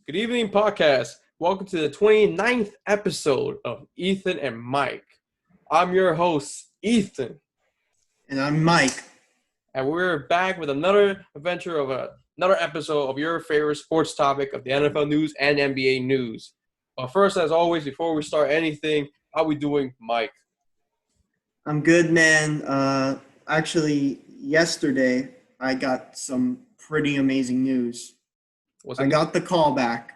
Good evening, podcast. Welcome to the 29th episode of Ethan and Mike. I'm your host, Ethan. And I'm Mike. And we're back with another adventure of another episode of your favorite sports topic of the NFL news and NBA news. But first, as always, before we start anything, how we doing, Mike? I'm good, man. Actually, yesterday I got some pretty amazing news. I got the call back.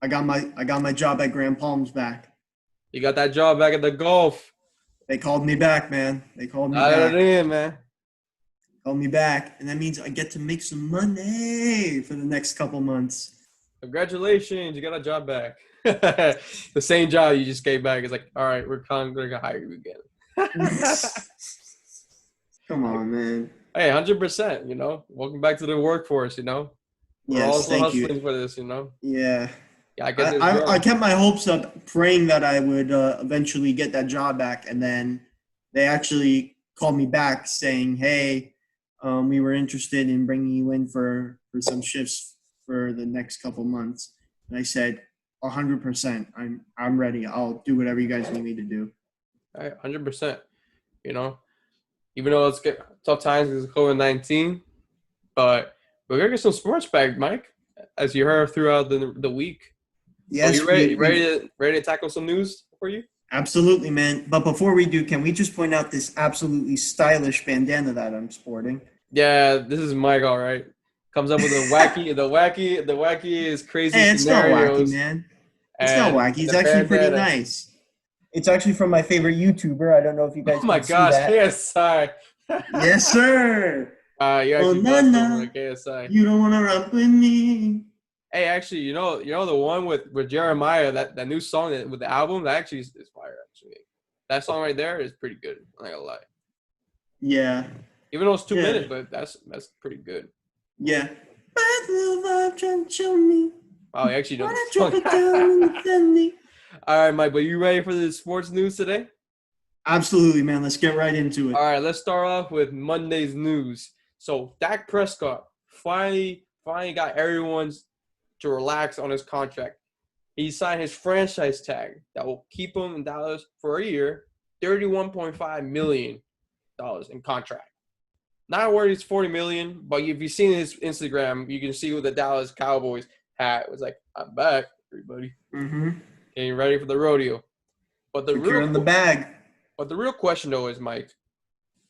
I got my job at Grand Palms back. You got that job back at the golf. They called me back, man. They called me back. Man. Called me back, and that means I get to make some money for the next couple months. Congratulations, you got a job back. The same job you just gave back is like, all right, we're going to hire you again. Come on, man. Hey, 100%, you know. Welcome back to the workforce, you know. We're also hustling for this, you know. Yeah. I kept my hopes up praying that I would eventually get that job back, and then they actually called me back saying, hey, we were interested in bringing you in for some shifts for the next couple months. And I said, 100%, I'm ready. I'll do whatever you guys need me to do. All right, 100%. You know, even though it's tough times because of COVID-19, but we're going to get some sports back, Mike, as you heard throughout the week. Yes. So you ready to tackle some news for you? Absolutely, man. But before we do, can we just point out this absolutely stylish bandana that I'm sporting? Yeah, this is Mike, all right. Comes up with the wacky is crazy it's scenarios. Not wacky, man. It's not wacky. It's actually pretty nice. It's actually from my favorite YouTuber. I don't know if you guys Oh my gosh, KSI. Yes, sir. You actually KSI. You don't want to rap with me. Hey, actually, you know the one with Jeremiah, that new song with the album, that actually is fire, actually. That song right there is pretty good. I'm not gonna lie. Yeah. Even though it's 2 minutes, but that's pretty good. Yeah. Bad little vibe trying to show me. Oh, you actually know the song. All right, Mike, but you ready for the sports news today? Absolutely, man. Let's get right into it. All right, let's start off with Monday's news. So Dak Prescott finally got everyone's to relax on his contract. He signed his franchise tag that will keep him in Dallas for a year, $31.5 million in contract. Not worried it's $40 million, but if you've seen his Instagram, you can see with the Dallas Cowboys hat. It was like, I'm back, everybody. Mm-hmm. Getting ready for the rodeo. But the real question, though, is, Mike,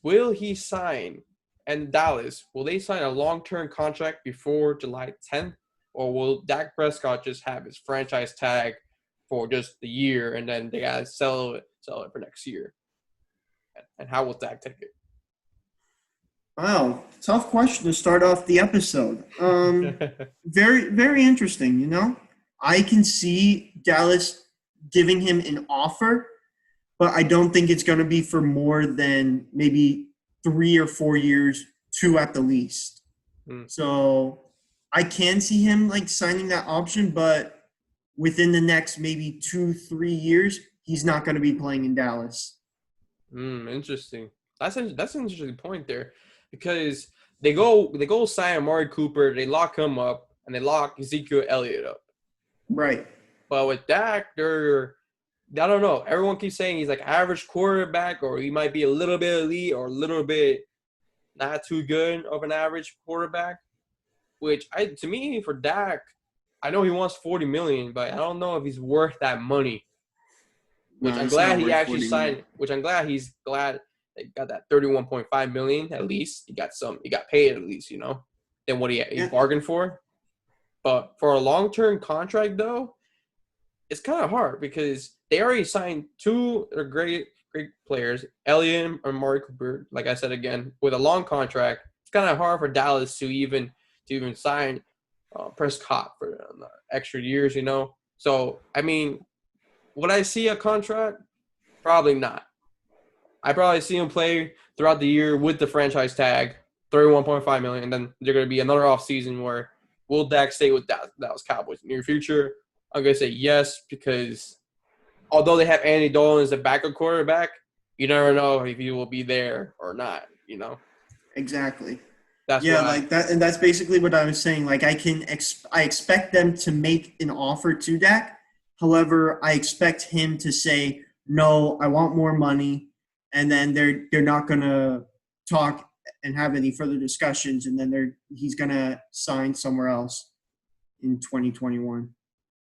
will he sign? And Dallas, will they sign a long-term contract before July 10th? Or will Dak Prescott just have his franchise tag for just the year and then they gotta sell it for next year? And how will Dak take it? Wow, tough question to start off the episode. Very, very interesting, you know? I can see Dallas giving him an offer, but I don't think it's going to be for more than maybe 3 or 4 years, 2 at the least. So I can see him like signing that option, but within the next maybe 2-3 years, he's not going to be playing in Dallas. Interesting. That's an interesting point there, because they go sign Amari Cooper, they lock him up, and they lock Ezekiel Elliott up. Right. But with Dak, I don't know. Everyone keeps saying he's like average quarterback, or he might be a little bit elite or a little bit not too good of an average quarterback. Which to me, for Dak, I know he wants $40 million, but I don't know if he's worth that money. Which I'm glad he actually signed. Which I'm glad he's glad they got that $31.5 million at least. He got paid at least, you know, than what he bargained for. But for a long-term contract, though, it's kind of hard because they already signed 2 great players, Elliott and Amari Cooper. Like I said again, with a long contract, it's kind of hard for Dallas to even sign Prescott for extra years, you know. So I mean, would I see a contract? Probably not. I probably see him play throughout the year with the franchise tag, $31.5 million, and then there's going to be another offseason where will Dak stay with Dallas Cowboys in the near future? I'm going to say yes, because although they have Andy Dalton as a backup quarterback, you never know if he will be there or not, you know? Exactly. That's Yeah, what I. like that, and that's basically what I was saying. Like I expect them to make an offer to Dak. However, I expect him to say no. I want more money, and then they're not gonna talk and have any further discussions, and then he's gonna sign somewhere else in 2021.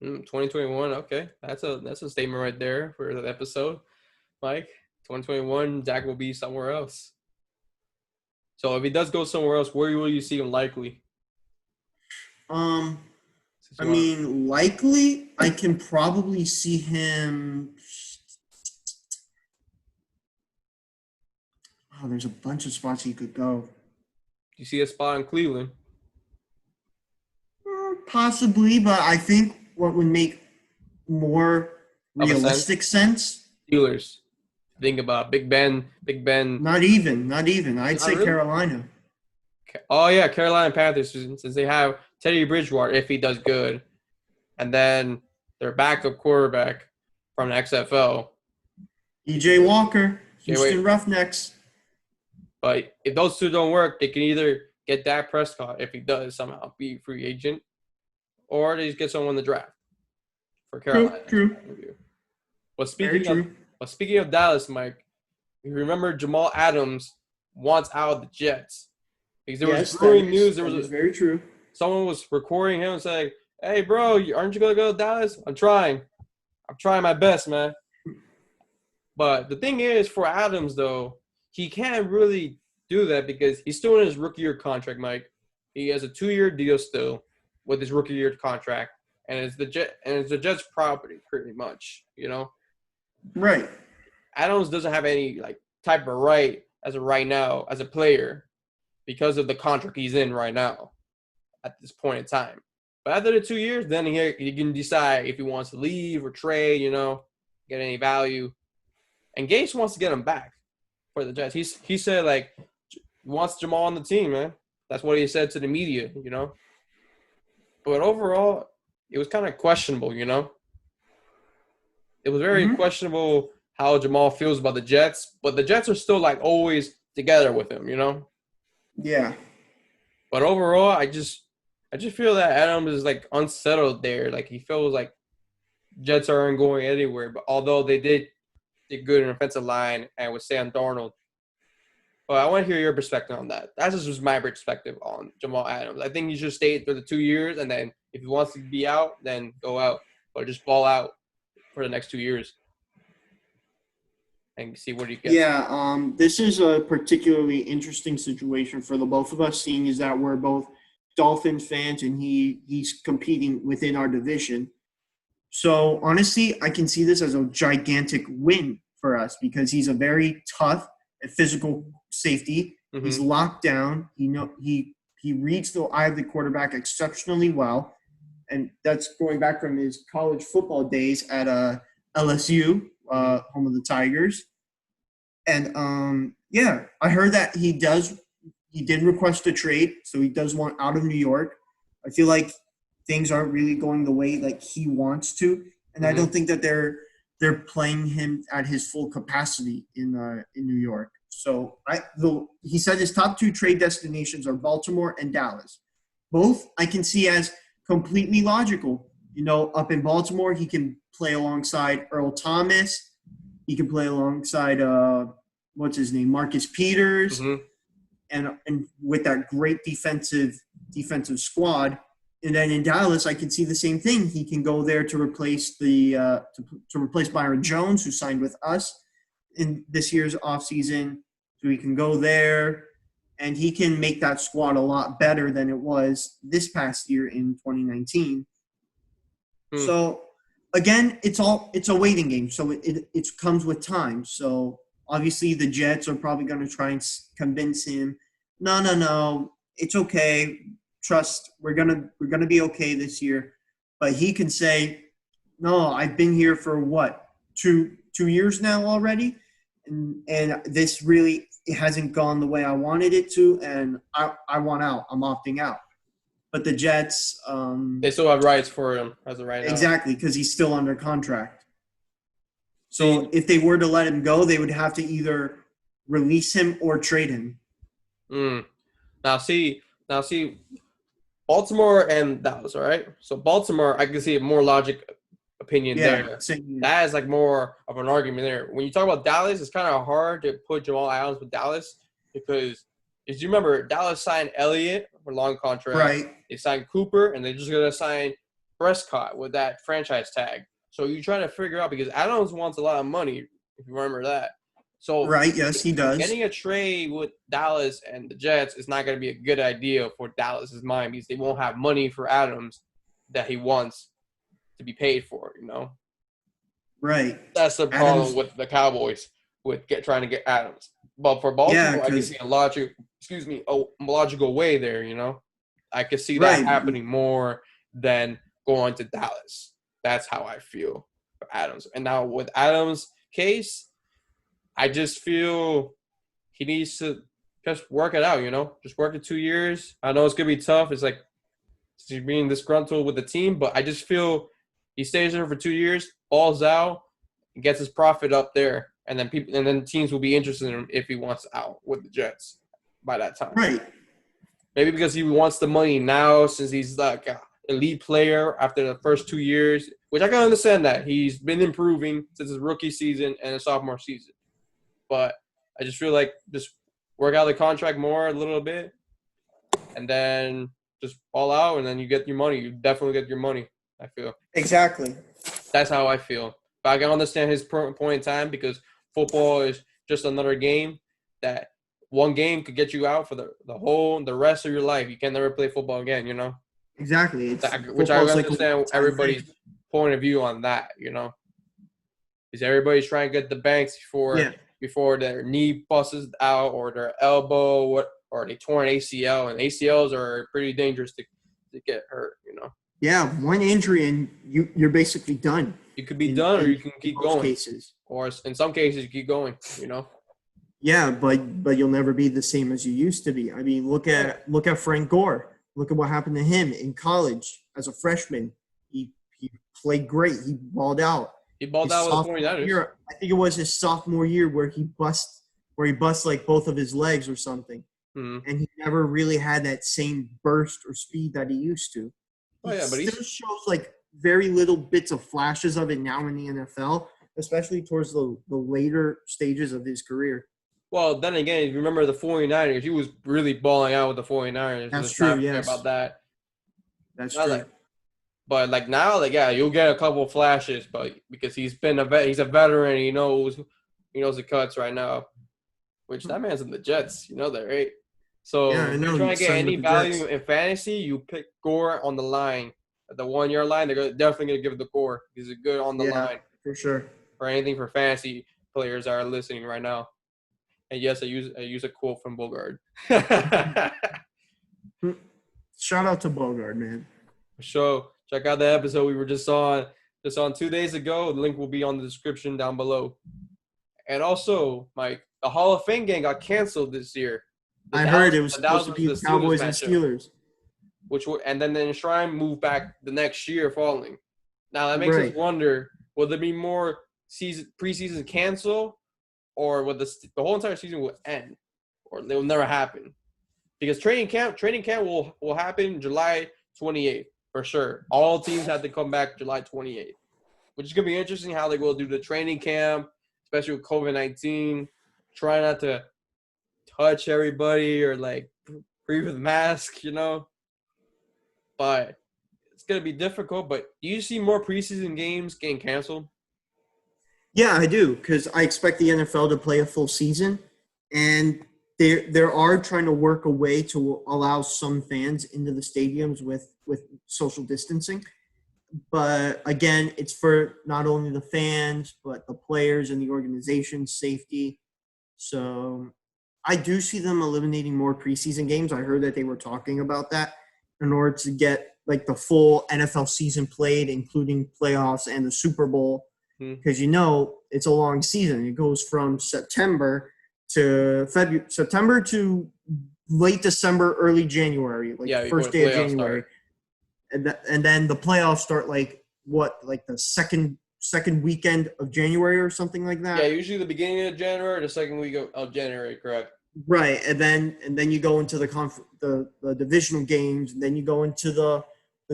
2021. Okay, that's a statement right there for that episode, Mike. 2021, Dak will be somewhere else. So if he does go somewhere else, where will you see him likely? Um, Since I you want, mean, likely I can probably see him. Oh, there's a bunch of spots he could go. you see a spot in Cleveland? Possibly, but I think what would make more Of a sense, realistic sense. Steelers. Think about Big Ben. Big Ben. Not even. Not even. I'd Not say really. Carolina. Oh yeah, Carolina Panthers. Since they have Teddy Bridgewater, if he does good, and then their backup quarterback from the XFL. EJ Walker, Okay, wait. Houston Roughnecks. But if those two don't work, they can either get Dak Prescott if he does somehow be a free agent, or they just get someone in the draft for Carolina. True. But Very true. speaking of Dallas, Mike, you remember Jamal Adams wants out of the Jets because there was brewing news. There was very true. someone was recording him and saying, "Hey, bro, aren't you gonna go to Dallas?" I'm trying my best, man. But the thing is, for Adams though, he can't really do that because he's still in his rookie year contract, Mike. He has a 2-year deal still with his rookie year contract, and it's the Jets' property pretty much, you know. Right. Adams doesn't have any like type of right as of right now as a player because of the contract he's in right now at this point in time. But after the 2 years, then he can decide if he wants to leave or trade, you know, get any value. And Gase wants to get him back for the Jets. He said like he wants Jamal on the team, man. That's what he said to the media, you know. But overall, it was kind of questionable, you know. It was very questionable how Jamal feels about the Jets, but the Jets are still like always together with him, you know. Yeah. But overall, I just feel that Adams is like unsettled there. Like he feels like Jets aren't going anywhere. But although they did good in offensive line and with Sam Darnold. But I want to hear your perspective on that. That's just my perspective on Jamal Adams. I think he should stay for the 2 years, and then if he wants to be out, then go out. Or just ball out for the next 2 years and see what he gets. Yeah, this is a particularly interesting situation for the both of us, seeing as that we're both Dolphins fans and he's competing within our division. So honestly, I can see this as a gigantic win for us because he's a very tough and physical safety. Mm-hmm. He's locked down. He reads the eye of the quarterback exceptionally well, and that's going back from his college football days at LSU, home of the Tigers. And yeah, I heard that he did request a trade, so he does want out of New York. I feel like things aren't really going the way like he wants to, and I don't think that they're playing him at his full capacity in New York. So he said his top 2 trade destinations are Baltimore and Dallas. Both I can see as completely logical. You know, up in Baltimore, he can play alongside Earl Thomas. He can play alongside what's his name, Marcus Peters, and with that great defensive squad. And then in Dallas, I can see the same thing. He can go there to replace to replace Byron Jones, who signed with us in this year's offseason. So he can go there, and he can make that squad a lot better than it was this past year in 2019. So again, it's a waiting game. So it comes with time. So obviously the Jets are probably going to try and convince him, no, it's okay. Trust, we're gonna be okay this year. But he can say, no, I've been here for what, two years now already, and this really it hasn't gone the way I wanted it to, and I want out. I'm opting out. But the Jets, they still have rights for him as of right now. Exactly, because he's still under contract. So if they were to let him go, they would have to either release him or trade him. Now see, Baltimore and Dallas, all right? So Baltimore, I can see a more logic opinion Yeah, there. same here. That is like more of an argument there. When you talk about Dallas, it's kind of hard to put Jamal Adams with Dallas because, as you remember, Dallas signed Elliott for a long contract. Right. They signed Cooper, and they're just going to sign Prescott with that franchise tag. So you're trying to figure out because Adams wants a lot of money, if you remember that. So Right. Yes, he does. getting a trade with Dallas and the Jets is not going to be a good idea for Dallas's mind because they won't have money for Adams that he wants to be paid for, you know? Right. That's the problem Adams. with the Cowboys with trying to get Adams. But for Baltimore, Yeah, I can see a logical way there, you know? I could see that Right. happening more than going to Dallas. That's how I feel for Adams. And now with Adams' case, I just feel he needs to just work it out, you know? Just work it 2 years. I know it's going to be tough. It's like he's being disgruntled with the team, but I just feel he stays there for 2 years, balls out, and gets his profit up there, and then teams will be interested in him if he wants out with the Jets by that time. Right. Maybe because he wants the money now since he's like an elite player after the first 2 years, which I can understand that. He's been improving since his rookie season and his sophomore season. But I just feel like just work out the contract more a little bit and then just fall out and then you get your money. You definitely get your money, I feel. Exactly. That's how I feel. But I can understand his point in time because football is just another game that one game could get you out for the rest of your life. You can never play football again, you know? Exactly. Which I understand everybody's point of view on that, you know? Because everybody's trying to get the banks before their knee busts out or their elbow or they torn ACL. And ACLs are pretty dangerous to get hurt, you know? Yeah, one injury and you're basically done. You could be done or you can keep going. Cases. Or in some cases, you keep going, you know? Yeah, but you'll never be the same as you used to be. I mean, look at Frank Gore. Look at what happened to him in college as a freshman. He played great. He balled out. He balled out with the 49ers. I think it was his sophomore year where he bust like both of his legs or something. Mm-hmm. And he never really had that same burst or speed that he used to. Oh yeah, but he still shows like very little bits of flashes of it now in the NFL, especially towards the later stages of his career. Well, then again, if you remember the 49ers, he was really balling out with the 49ers. That's true, yes. About that. That's true. But like now, like yeah, you'll get a couple of flashes, but because he's a veteran, he knows the cuts right now. Which that man's in the Jets, you know that, right? So if you're trying to get any value in fantasy, you pick Gore on the line. At the 1 yard line, they're definitely gonna give it to Gore. He's good on the line. For sure. For anything for fantasy players that are listening right now. And yes, I use a quote from Bogard. Shout out to Bogard, man. So check out the episode we were just on 2 days ago. The link will be on the description down below. And also, Mike, the Hall of Fame game got canceled this year. I heard it was supposed to be Cowboys and Steelers. And then the Shrine moved back the next year following. Now that makes us wonder: will there be more preseason cancel? Or will the whole entire season will end, or it will never happen? Because training camp will happen July 28th for sure. All teams have to come back July 28th, which is gonna be interesting how they will do the training camp, especially with COVID-19. Try not to touch everybody or like breathe with a mask, you know. But it's gonna be difficult. But do you see more preseason games getting canceled? Yeah, I do, because I expect the NFL to play a full season, and they are trying to work a way to allow some fans into the stadiums with social distancing. But again, it's for not only the fans, but the players and the organization's safety. So I do see them eliminating more preseason games. I heard that they were talking about that in order to get like the full NFL season played, including playoffs and the Super Bowl. Because it's a long season. It goes from September to late December, early January, first day of January, and then the playoffs start like the second weekend of January or something like that. Yeah, usually the beginning of January, the second week of January, correct? Right, and then you go into the divisional games, and then you go into the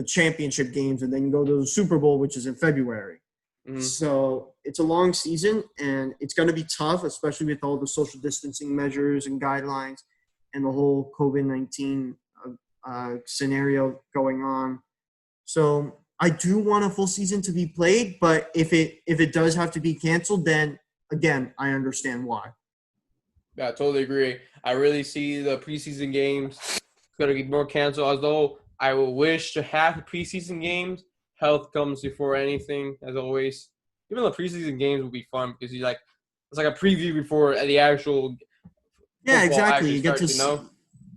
championship games, and then you go to the Super Bowl, which is in February. Mm. So it's a long season, and it's going to be tough, especially with all the social distancing measures and guidelines, and the whole COVID-19 scenario going on. So I do want a full season to be played, but if it does have to be canceled, then again, I understand why. Yeah, I totally agree. I really see the preseason games going to be more canceled, although I would wish to have the preseason games. Health comes before anything, as always. Even the preseason games will be fun because it's like a preview before the actual Yeah, football exactly. actually You get to starts, you see, know?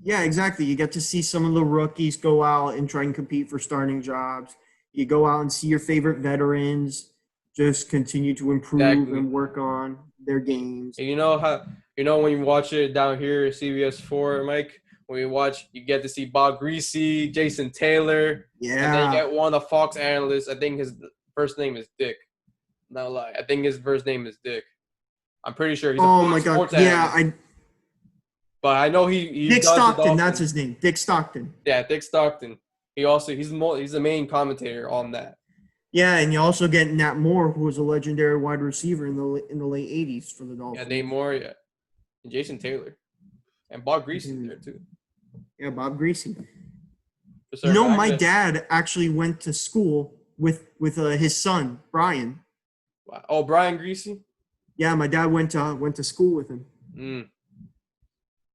yeah, exactly. You get to see some of the rookies go out and try and compete for starting jobs. You go out and see your favorite veterans just continue to improve Exactly. and work on their games. And you know how when you watch it down here at CBS4, Mike, when you watch, you get to see Bob Greasy, Jason Taylor, and then you Yeah. get one of the Fox analysts. I think his first name is Dick. No lie, I think his first name is Dick. I'm pretty sure he's a Oh my Fox God. sports Yeah. analyst, but I know he Dick does the Stockton. That's Dolphins. his name. Dick Stockton. Yeah, Dick Stockton. He's the main commentator on that. Yeah, and you also get Nat Moore, who was a legendary wide receiver in the late '80s for the Yeah, Dolphins. Nate Moore, yeah, and Jason Taylor, and Bob Greasy's there too. Yeah, Bob Greasy. Just You our know, back my then. dad actually went to school with his son Brian. Wow. Oh, Brian Greasy. Yeah, my dad went to school with him. Mm.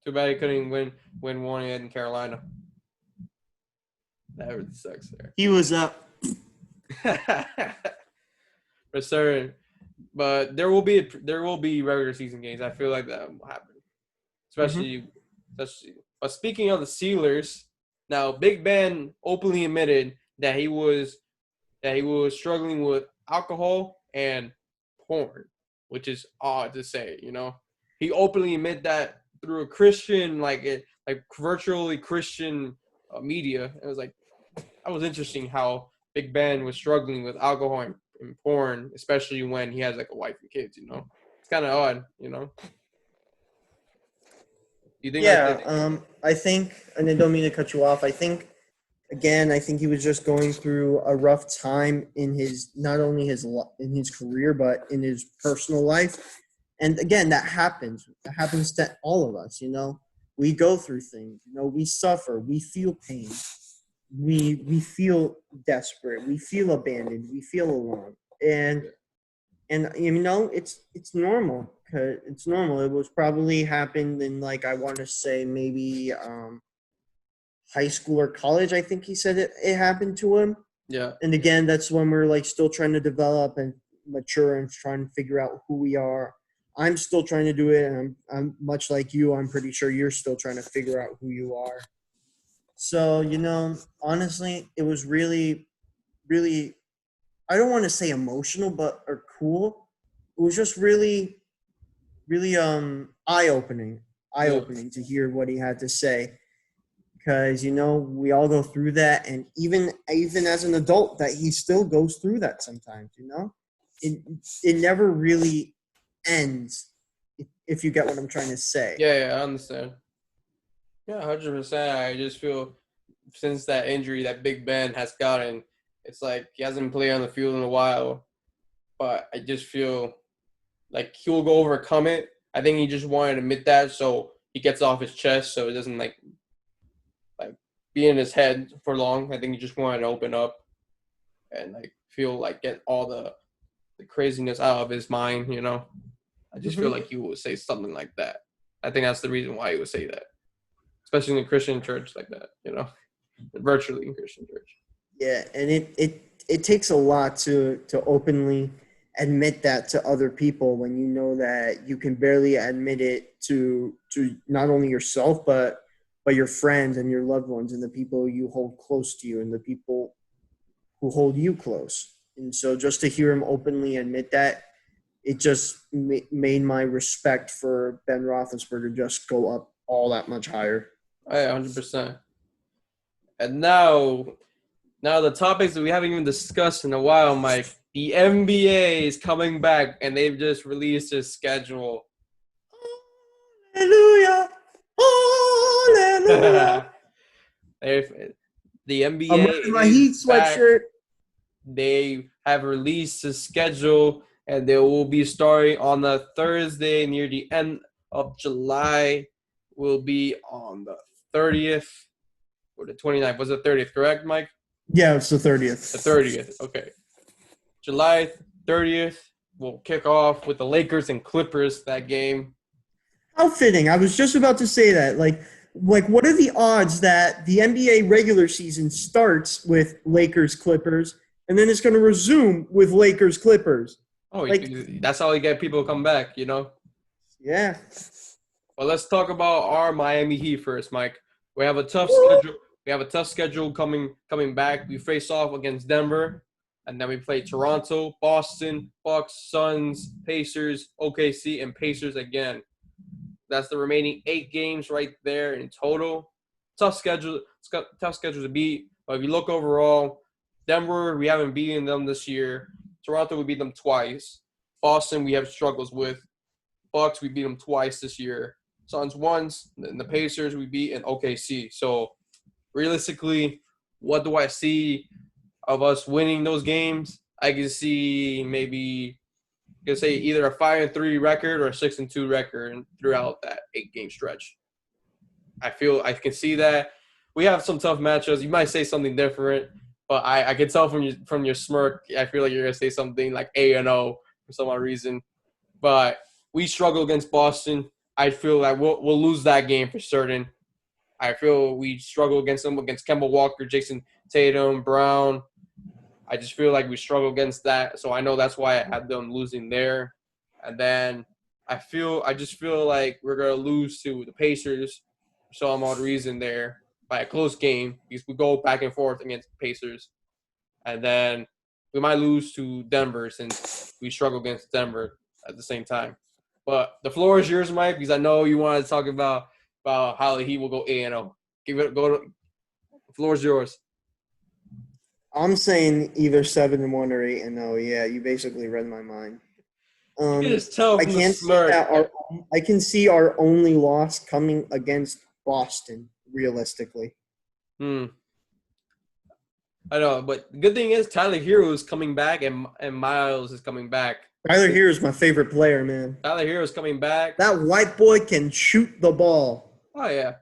Too bad he couldn't win one in Carolina. That really sucks there. He was For certain. But there will be regular season games. I feel like that will happen. mhm. Especially but speaking of the Steelers, now Big Ben openly admitted that he was struggling with alcohol and porn, which is odd to say, you know. He openly admitted that through a Christian like virtually Christian media. It was like that was interesting how Big Ben was struggling with alcohol and porn, especially when he has like a wife and kids, you know. It's kind of odd, you know. You think that's Yeah, I think, and I don't mean to cut you off. I think again, I think he was just going through a rough time in his not only in his career but in his personal life. And again, that happens. That happens to all of us. You know, we go through things. You know, we suffer. We feel pain. We feel desperate. We feel abandoned. We feel alone. And you know it's normal. 'Cause it's normal. It was probably happened in, like, I want to say maybe high school or college. I think he said it happened to him. yeah. And again, that's when we're like still trying to develop and mature and trying to figure out who we are. I'm still trying to do it, and I'm much like you. I'm pretty sure you're still trying to figure out who you are. So, you know, honestly, it was really, really, I don't want to say emotional, but or cool. It was just really, really eye Yeah. opening to hear what he had to say. Because, you know, we all go through that, and even as an adult, that he still goes through that sometimes. You know, it it never really ends. If you get what I'm trying to say. Yeah, I understand. Yeah, 100%. I just feel since that injury that Big Ben has gotten, it's like he hasn't played on the field in a while. But I just feel like he'll go overcome it. I think he just wanted to admit that so he gets off his chest so it doesn't like be in his head for long. I think he just wanted to open up and like feel like get all the craziness out of his mind, you know. I just feel hmm like he would say something like that. I think that's the reason why he would say that. Especially in a Christian church like that, you know. Virtually in Christian church. Yeah, and it takes a lot to openly admit that to other people when you know that you can barely admit it to not only yourself but your friends and your loved ones and the people you hold close to you and the people who hold you close. And so just to hear him openly admit that, it just made my respect for Ben Roethlisberger just go up all that much higher. Yeah, 100%. And now the topics that we haven't even discussed in a while, Mike. The NBA is coming back, and they've just released their schedule. Hallelujah. no. If the I'm NBA wearing my is Heat back, sweatshirt. they have released a schedule, and they will be starting on the Thursday near the end of July. Will be on the 30th or the 29th. Was it 30th, correct, Mike? Yeah, it's the 30th. The 30th. Okay. July 30th will kick off with the Lakers and Clippers that game. How fitting. I was just about to say that. Like, what are the odds that the NBA regular season starts with Lakers Clippers and then it's going to resume with Lakers Clippers? Oh, Like, that's how you get people to come back, you know? yeah. Well, let's talk about our Miami Heat first, Mike. We have a tough schedule. We have a tough schedule coming back. We face off against Denver, and then we play Toronto, Boston, Bucks, Suns, Pacers, OKC, and Pacers again. That's the remaining 8 games right there in total. Tough schedule. Tough schedule to beat. But if you look overall, Denver, we haven't beaten them this year. Toronto, we beat them twice. Boston, we have struggles with. Bucks, we beat them twice this year. Suns once, and the Pacers we beat, and OKC. So realistically, what do I see of us winning those games? I can see maybe say either a 5-3 record or a 6-2 record throughout that 8-game stretch. I feel I can see that. We have some tough matchups. You might say something different, but I can tell from your smirk. I feel like you're gonna say something like 8-0 for some odd reason. But we struggle against Boston. I feel like we'll lose that game for certain. I feel we struggle against them, against Kemba Walker, Jason Tatum, Brown. I just feel like we struggle against that. So I know that's why I had them losing there. And then I just feel like we're going to lose to the Pacers for some odd reason there by a close game because we go back and forth against the Pacers. And then we might lose to Denver since we struggle against Denver at the same time. But the floor is yours, Mike, because I know you want to talk about how the Heat will go 8-0. The floor is yours. I'm saying either 7-1 or 8-0. Yeah, you basically read my mind. You can just tell I from can't the see smirk. that I can see our only loss coming against Boston, realistically. I know, but the good thing is Tyler Hero is coming back and Miles is coming back. Tyler Hero is my favorite player, man. Tyler Hero is coming back. That white boy can shoot the ball. Oh, yeah.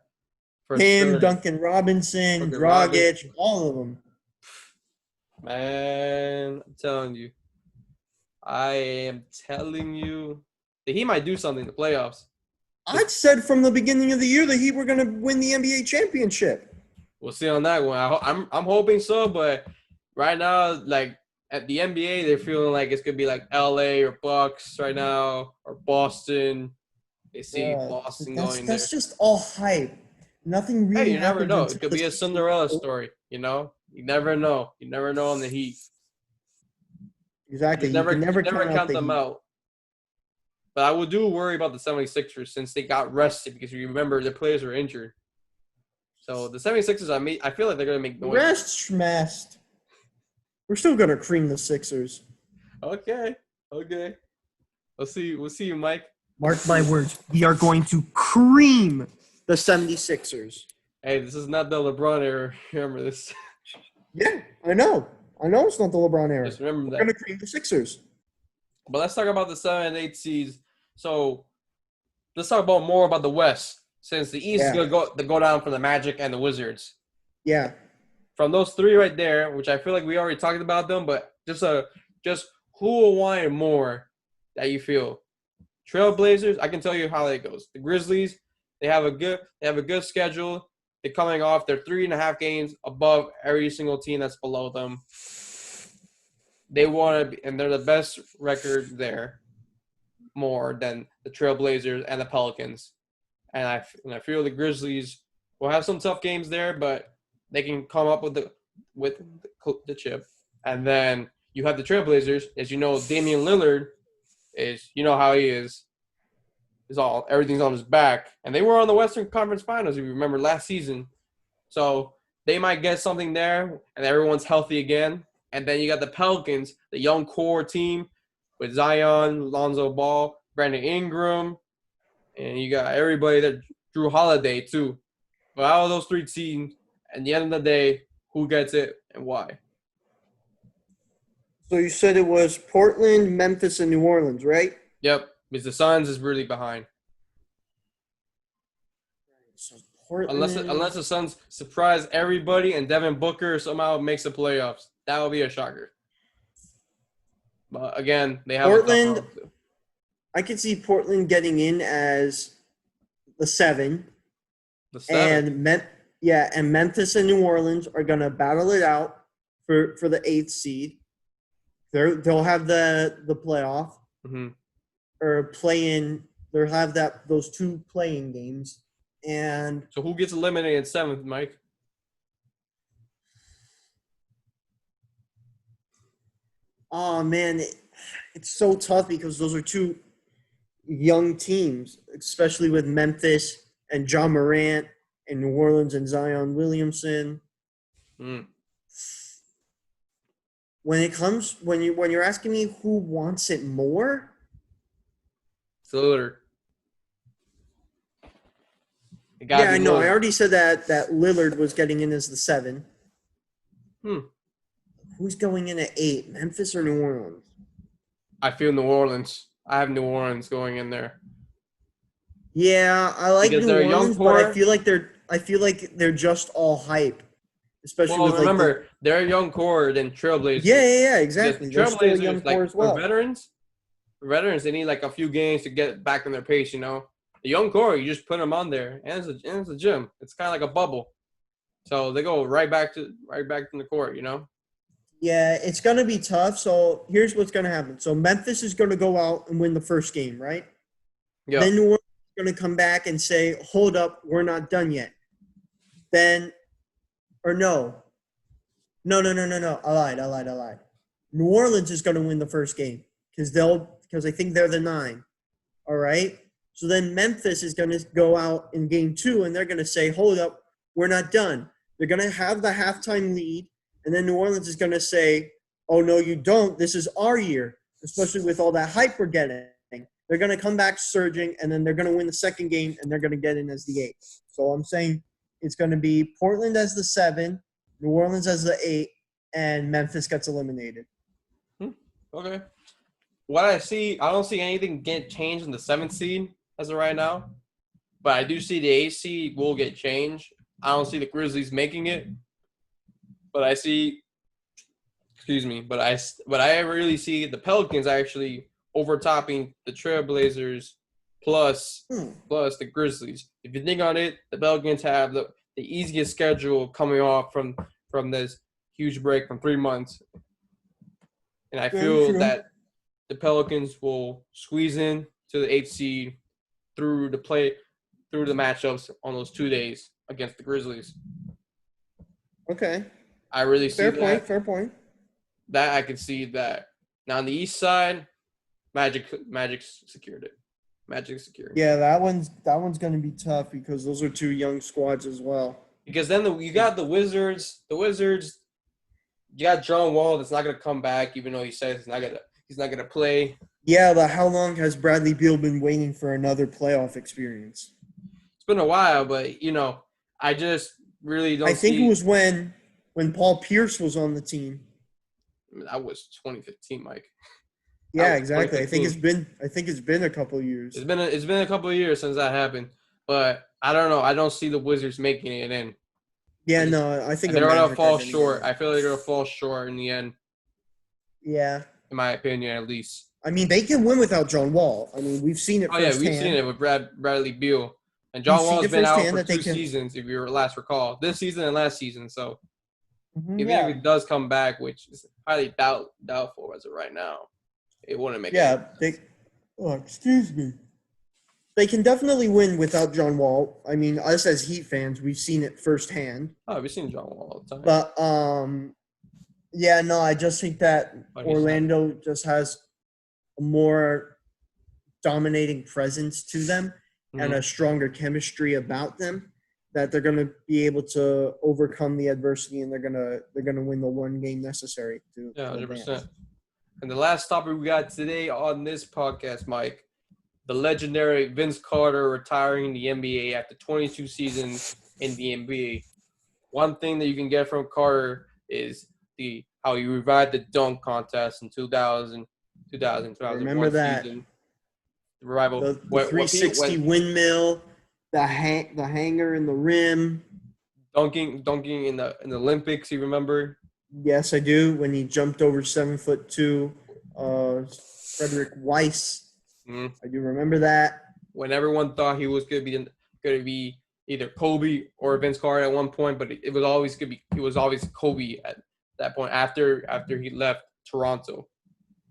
For Him, sure. Duncan Robinson, Dragic, all of them. Man, I'm telling you. I am telling you. That he might do something in the playoffs. I'd said from the beginning of the year that he were going to win the NBA championship. We'll see on that one. I'm hoping so, but right now, like at the NBA, they're feeling like it's gonna be like LA or Bucks right now or Boston. They see Boston going there. That's just all hype. Nothing really. Hey, you never know. It could be a Cinderella story. You know, you never know. You never know on the Heat. Exactly. You never count them out. But I would worry about the 76ers since they got rested because you remember the players were injured. So the 76ers, I feel like they're going to make noise. Rest schmast. We're still going to cream the Sixers. Okay. We'll see you, Mike. Mark my words. We are going to cream the 76ers. Hey, this is not the LeBron era. Remember this. Yeah, I know. It's not the LeBron era. Just remember that. We're going to cream the Sixers. But let's talk about the 7 and 8 seeds. So let's talk more about the West. Since the East is going to go down for the Magic and the Wizards. Yeah. From those 3 right there, which I feel like we already talked about them, but just who will want more that you feel? Trailblazers, I can tell you how that goes. The Grizzlies, they have a good schedule. They're coming off. They're 3.5 games above every single team that's below them. They want to be, and they're the best record there, more than the Trailblazers and the Pelicans. And I feel the Grizzlies will have some tough games there, but they can come up with the chip. And then you have the Trailblazers, as you know, Damian Lillard is, you know how he is everything's on his back. And they were on the Western Conference Finals, if you remember last season. So they might get something there, and everyone's healthy again. And then you got the Pelicans, the young core team with Zion, Lonzo Ball, Brandon Ingram. And you got everybody that Drew Holiday, too. But out of those 3 teams, at the end of the day, who gets it and why? So you said it was Portland, Memphis, and New Orleans, right? Yep, because the Suns is really behind. So Portland. Unless the Suns surprise everybody and Devin Booker somehow makes the playoffs, that would be a shocker. But again, they have Portland. a tough I could see Portland getting in as the 7. the 7. And Memphis and New Orleans are gonna battle it out for the 8th seed. They'll have the playoff or play in. They'll have those 2 playing games. And So who gets eliminated 7th, Mike? oh man, it's so tough because those are 2 young teams, especially with Memphis and John Morant and New Orleans and Zion Williamson. Mm. When you're asking me who wants it more, Lillard. yeah, I know. I already said that Lillard was getting in as the 7. Who's going in at 8? Memphis or New Orleans? I feel New Orleans. I have New Orleans going in there. Yeah, I like Because New they're a young Orleans, but core. I feel like they're just all hype, especially Well, with remember, they're a young core than Trailblazers. Yeah, exactly. They're Because still a young core as well. For veterans, they need like a few games to get back in their pace, you know. The young core, you just put them on there, and it's a gym. It's kind of like a bubble. So they go right back to the court, you know. Yeah, it's gonna be tough. So here's what's gonna happen. So Memphis is gonna go out and win the first game, right? Yeah. Then New Orleans is gonna come back and say, "Hold up, we're not done yet." Then, or no. I lied. New Orleans is gonna win the first game because I think they're the 9. All right. So then Memphis is gonna go out in game 2 and they're gonna say, "Hold up, we're not done." They're gonna have the halftime lead. And then New Orleans is going to say, "Oh, no, you don't. This is our year," especially with all that hype we're getting. They're going to come back surging, and then they're going to win the second game, and they're going to get in as the 8. So I'm saying it's going to be Portland as the 7, New Orleans as the 8, and Memphis gets eliminated. Okay. What I don't see anything get changed in the 7th seed as of right now. But I do see the 8th seed will get changed. I don't see the Grizzlies making it. But I see, but I really see the Pelicans actually overtopping the Trailblazers plus the Grizzlies. If you think on it, the Pelicans have the easiest schedule coming off from this huge break from 3 months. And I feel that the Pelicans will squeeze in to the 8th seed through the matchups on those 2 days against the Grizzlies. Okay. I really see that. Fair point. That I can see that. Now on the East side, Magic secured it. Yeah, that one's going to be tough because those are 2 young squads as well. Because then you got the Wizards. The Wizards, you got John Wall that's not going to come back, even though he says he's not gonna play. Yeah, but how long has Bradley Beal been waiting for another playoff experience? It's been a while, but you know, I just really don't. I think it was when Paul Pierce was on the team. I mean, that was 2015, Mike. Yeah, exactly. I think it's been a couple of years. It's been a couple of years since that happened, but I don't know. I don't see the Wizards making it in. Yeah, no, I think they're gonna fall short. I feel like they're gonna fall short in the end. Yeah, in my opinion, at least. I mean, they can win without John Wall. I mean, we've seen it. Oh yeah, we've seen it with Bradley Beal, and John Wall's been out for 2 seasons, if you last recall, this season and last season. So if it does come back, which is highly doubtful as of right now, it wouldn't make. Yeah, excuse me. They can definitely win without John Wall. I mean, us as Heat fans, we've seen it firsthand. Oh, we've seen John Wall all the time. But yeah, no, I just think that Orlando just has a more dominating presence to them and a stronger chemistry about them, that they're going to be able to overcome the adversity, and they're going to win the one game necessary to 100%. And the last topic we got today on this podcast, Mike, the legendary Vince Carter retiring the NBA after 22 seasons in the NBA. One thing that you can get from Carter is how he revived the dunk contest in 2001 Remember that. season. The revival. The 360 windmill, the hanger in the rim. Dunking in the Olympics, you remember? Yes, I do. When he jumped over 7'2", Frederick Weiss. Mm-hmm. I do remember that. When everyone thought he was going to be either Kobe or Vince Carter at one point, but it was always Kobe at that point after he left Toronto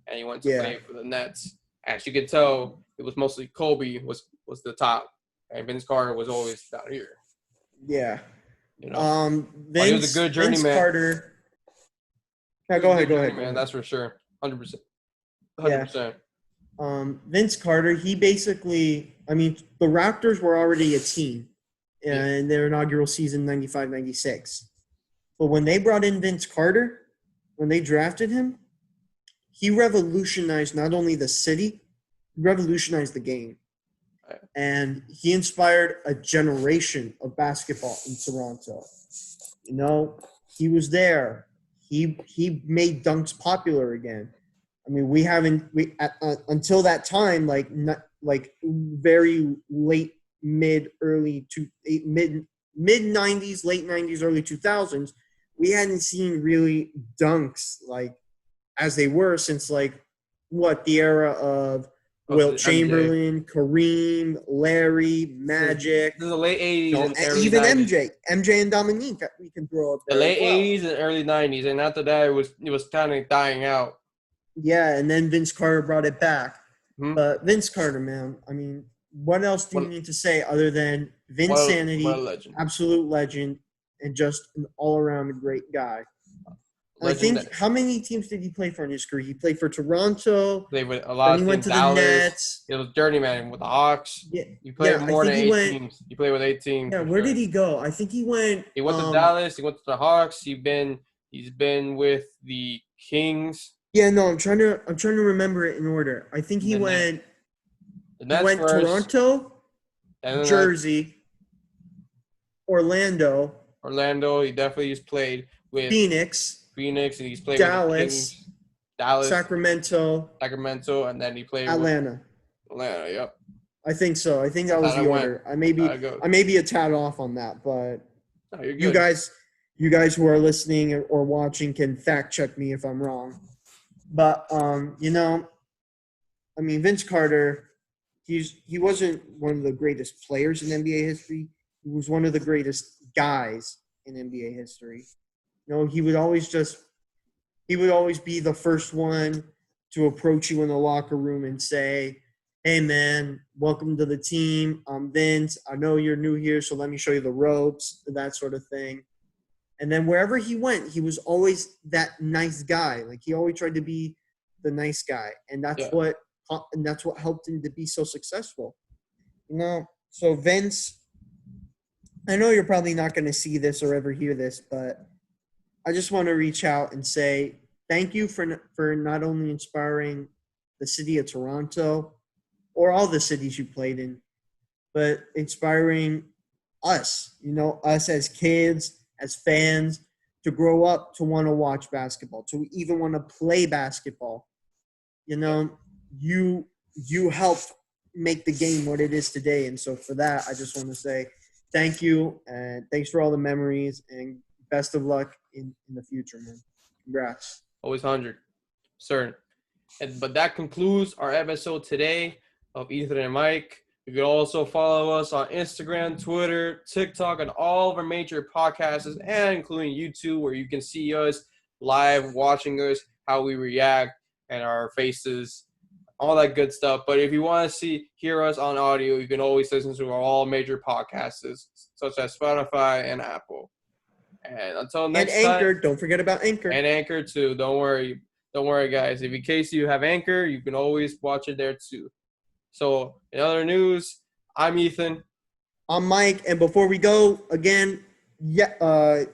and he went to play for the Nets. As you could tell, it was mostly Kobe was the top, and Vince Carter was always down here. Yeah. You know, Vince, he was a good journeyman. Vince Carter. Yeah, go ahead, man. That's for sure. 100%. Vince Carter, he basically, the Raptors were already a team in their inaugural season, 95-96. But when they brought in Vince Carter, when they drafted him, he revolutionized not only the city, he revolutionized the game. And he inspired a generation of basketball in Toronto. He was there. He made dunks popular again. Until that time, very late, mid 90s, late 90s, early 2000s, we hadn't seen really dunks as they were since the era of Wilt Chamberlain, Kareem, Larry, Magic. The late 80s and early even 90s. MJ and Dominique we can throw up there. The late 80s and early 90s, and after that it was kind of dying out. Yeah, and then Vince Carter brought it back. Mm-hmm. But Vince Carter, man, what else do you need to say other than Vinsanity, absolute legend, and just an all-around great guy? I think, how many teams did he play for in his career? He played for Toronto. Played with a lot of teams. He went to Dallas. The Nets. It was journeyman with the Hawks. Yeah, he played more than 8 teams. He played with 8 teams. Yeah, where did he go? I think he went. He went to Dallas. He went to the Hawks. He's been with the Kings. Yeah, no, I'm trying to remember it in order. I think he went. He went first, Toronto, Jersey, Orlando. He definitely has played with Phoenix, and he's played Dallas, with Dallas, Sacramento, and then he played Atlanta. Yep. I think so. I think that was the order. I may be a tad off on that, but no, you're good. You guys who are listening or watching can fact check me if I'm wrong. But Vince Carter, he wasn't one of the greatest players in NBA history. He was one of the greatest guys in NBA history. He would always be the first one to approach you in the locker room and say, "Hey man, welcome to the team. I'm Vince. I know you're new here, so let me show you the ropes," that sort of thing. And then wherever he went, he was always that nice guy. He always tried to be the nice guy, and that's what helped him to be so successful. So Vince, I know you're probably not going to see this or ever hear this, but I just want to reach out and say thank you for not only inspiring the city of Toronto or all the cities you played in, but inspiring us, us as kids, as fans, to grow up to want to watch basketball, to even want to play basketball. You helped make the game what it is today. And so for that, I just want to say thank you, and thanks for all the memories, and best of luck in the future, man. Congrats. Always 100. Certain. But that concludes our episode today of Ethan and Mike. You can also follow us on Instagram, Twitter, TikTok, and all of our major podcasts, and including YouTube, where you can see us live, watching us, how we react, and our faces, all that good stuff. But if you want to hear us on audio, you can always listen to our all major podcasts, such as Spotify and Apple. And until next time. And Anchor. Don't forget about Anchor. And Anchor, too. Don't worry, guys. If in case you have Anchor, you can always watch it there, too. So, in other news, I'm Ethan. I'm Mike. And before we go, again, I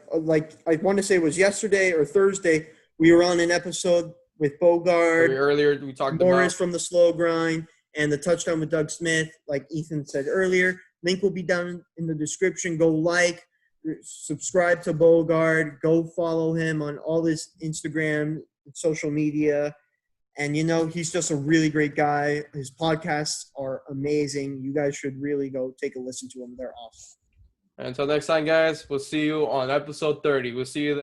want to say it was yesterday or Thursday, we were on an episode with Bogard. Earlier, we talked Morris from the Slow Grind, and the touchdown with Doug Smith, like Ethan said earlier. Link will be down in the description. Go like, subscribe to Bogard. Go follow him on all his Instagram, social media. And, he's just a really great guy. His podcasts are amazing. You guys should really go take a listen to them. They're awesome. Until next time, guys, we'll see you on episode 30. We'll see you